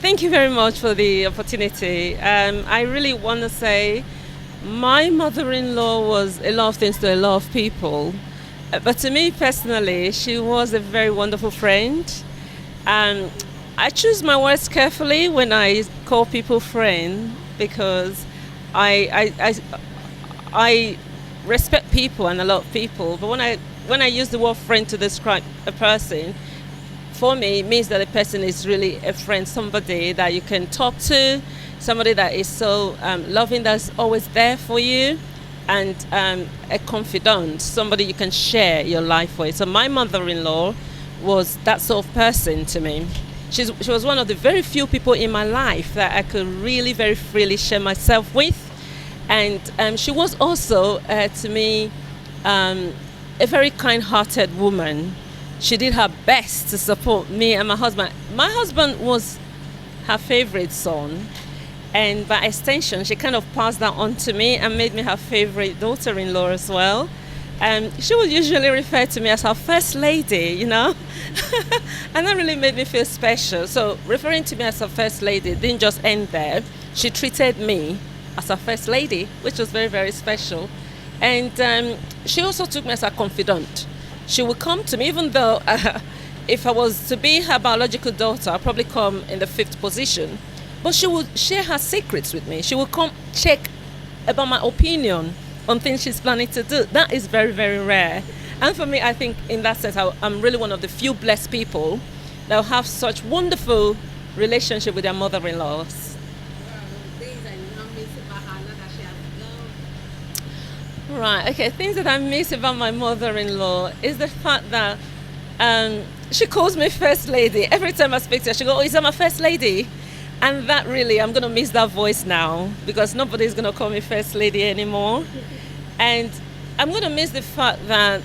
Thank you very much for the opportunity. I really want to say my mother-in-law was a lot of things to a lot of people. But to me personally, she was a very wonderful friend. Um, I choose my words carefully when I call people friend because I respect people and a lot of people. But when I use the word friend to describe a person, for me, it means that a person is really a friend, somebody that you can talk to, somebody that is so loving, that's always there for you, and a confidant, somebody you can share your life with. So my mother-in-law was that sort of person to me. She was one of the very few people in my life that I could really very freely share myself with. And she was also, to me, a very kind-hearted woman. She did her best to support me and my husband. My husband was her favorite son, and by extension, she kind of passed that on to me and made me her favorite daughter-in-law as well. She would usually refer to me as her first lady. And that really made me feel special. So referring to me as her first lady didn't just end there. She treated me as her first lady, which was very, very special. And she also took me as a confidant. She would come to me, even though if I was to be her biological daughter, I'd probably come in the 5th position. But she would share her secrets with me. She would come check about my opinion on things she's planning to do. That is very, very rare. And for me, I think in that sense, I'm really one of the few blessed people that will have such wonderful relationship with their mother-in-laws. Right, okay, things that I miss about my mother-in-law is the fact that she calls me first lady. Every time I speak to her, she goes, "Oh, is that my first lady?" And that really, I'm going to miss that voice now because nobody's going to call me first lady anymore. And I'm going to miss the fact that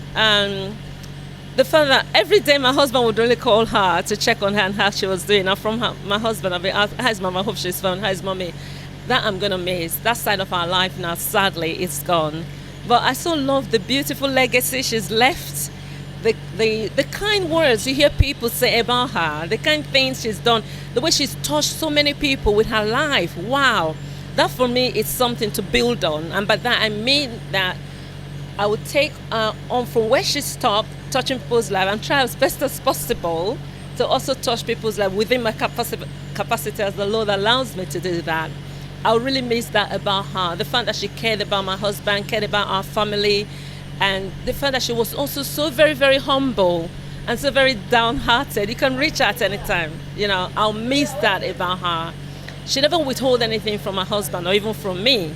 every day my husband would really call her to check on her and how she was doing. Now from my husband, I'll be asked, "How's mama? I hope she's fine. How's mommy?" That I'm going to miss. That side of our life now, sadly, it's gone. But I so love the beautiful legacy she's left, the kind words you hear people say about her, the kind things she's done, the way she's touched so many people with her life. Wow, that for me is something to build on. And by that I mean that I would take on from where she stopped, touching people's life, and try as best as possible to also touch people's life within my capacity as the Lord allows me to do that. I really miss that about her. The fact that she cared about my husband, cared about our family, and the fact that she was also so very, very humble and so very downhearted. You can reach her at any time. I'll miss that about her. She never withhold anything from her husband or even from me.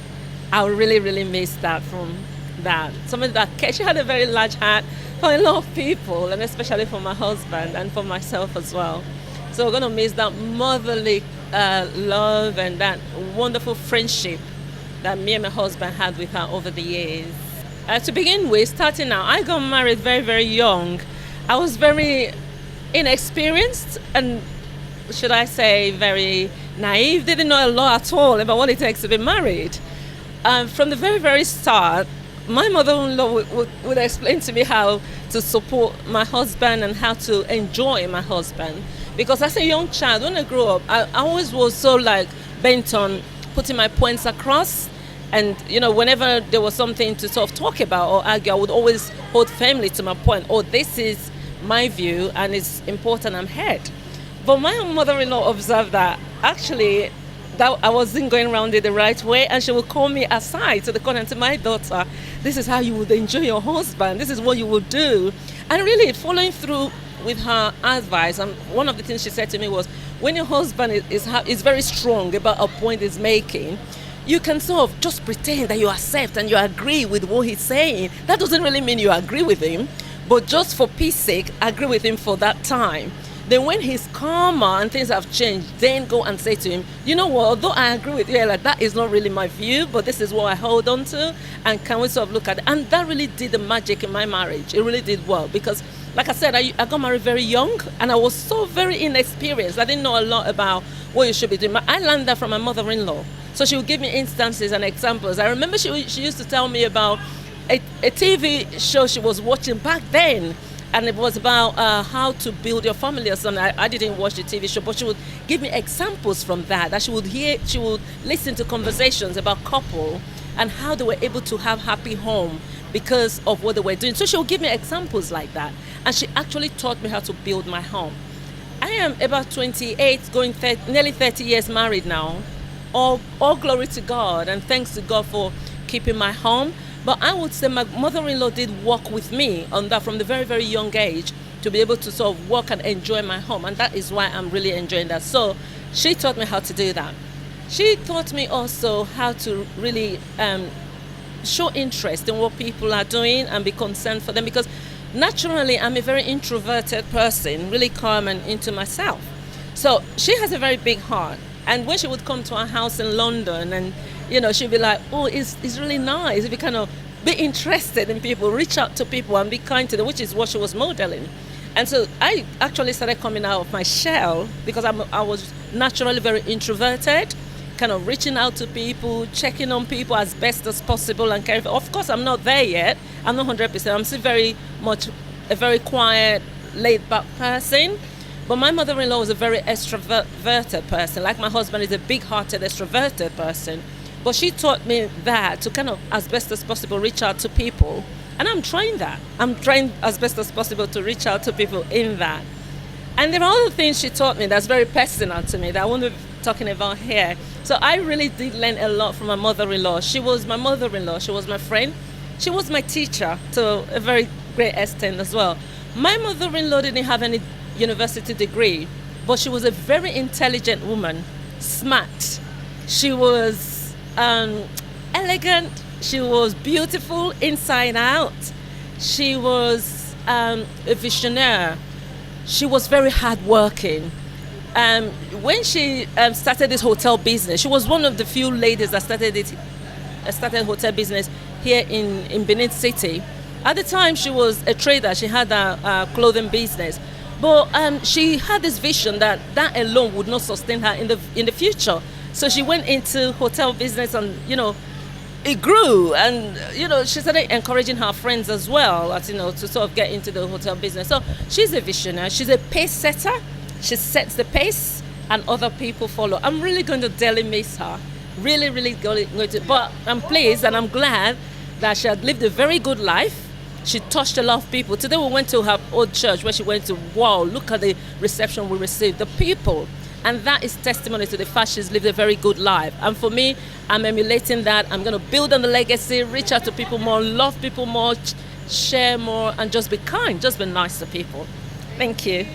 I'll really, really miss that from that. Somebody that cared. She had a very large heart for a lot of people, and especially for my husband and for myself as well. So we're going to miss that motherly love and that wonderful friendship that me and my husband had with her over the years. To begin with, starting out, I got married very, very young. I was very inexperienced and, should I say, very naive. Didn't know a lot at all about what it takes to be married. From the very, very start, my mother-in-law would explain to me how to support my husband and how to enjoy my husband. Because as a young child, when I grew up, I always was so bent on putting my points across. And, whenever there was something to sort of talk about or argue, I would always hold firmly to my point. Oh, this is my view and it's important, I'm heard. But my mother-in-law observed that actually that I wasn't going around it the right way, and she would call me aside to the corner and say, "My daughter, this is how you would enjoy your husband. This is what you would do." And really following through with her advice, and one of the things she said to me was, when your husband is very strong about a point he's making, you can sort of just pretend that you accept and you agree with what he's saying. That doesn't really mean you agree with him, but just for peace sake, agree with him for that time. Then when he's calmer and things have changed, then go and say to him, "You know what, although I agree with you, that is not really my view, but this is what I hold on to, and can we sort of look at it?" And that really did the magic in my marriage. It really did well, because like I said, I got married very young, and I was so very inexperienced. I didn't know a lot about what you should be doing. I learned that from my mother-in-law. So she would give me instances and examples. I remember she used to tell me about a TV show she was watching back then. and it was about how to build your family or something. I didn't watch the TV show, but she would give me examples from that she would hear. She would listen to conversations about couple and how they were able to have happy home because of what they were doing. So she would give me examples like that, and she actually taught me how to build my home. I am about 28, going nearly 30 years married now. All glory to God, and thanks to God for keeping my home. But I would say my mother-in-law did work with me on that from the very, very young age to be able to sort of work and enjoy my home. And that is why I'm really enjoying that. So she taught me how to do that. She taught me also how to really show interest in what people are doing and be concerned for them, because naturally I'm a very introverted person, really calm and into myself. So she has a very big heart. And when she would come to our house in London, and she'd be like, oh, it's really nice if you kind of be interested in people, reach out to people and be kind to them, which is what she was modeling. And so I actually started coming out of my shell, because I was naturally very introverted, kind of reaching out to people, checking on people as best as possible and caring for. Of course, I'm not there yet. I'm not 100%. I'm still very much a very quiet, laid-back person. But my mother-in-law was a very extroverted person. Like my husband is a big-hearted, extroverted person. But she taught me that to kind of, as best as possible, reach out to people. And I'm trying that. I'm trying as best as possible to reach out to people in that. And there are other things she taught me that's very personal to me that I won't be talking about here. So I really did learn a lot from my mother-in-law. She was my mother-in-law. She was my friend. She was my teacher to a very great extent as well. My mother-in-law didn't have any university degree, but she was a very intelligent woman, smart. She was elegant. She was beautiful inside out. She was a visionary. She was very hardworking. When she started this hotel business, she was one of the few ladies that started hotel business here in Benin City. At the time, she was a trader. She had a clothing business. But she had this vision that alone would not sustain her in the future. So she went into hotel business, and it grew. And she started encouraging her friends as well, to sort of get into the hotel business. So she's a visionary. She's a pace setter. She sets the pace, and other people follow. I'm really going to dearly miss her. Really, really going to. But I'm pleased and I'm glad that she had lived a very good life. She touched a lot of people. Today we went to her old church where she went to, wow, look at the reception we received, the people. And that is testimony to the fact she's lived a very good life. And for me, I'm emulating that. I'm going to build on the legacy, reach out to people more, love people more, share more, and just be kind, just be nice to people. Thank you.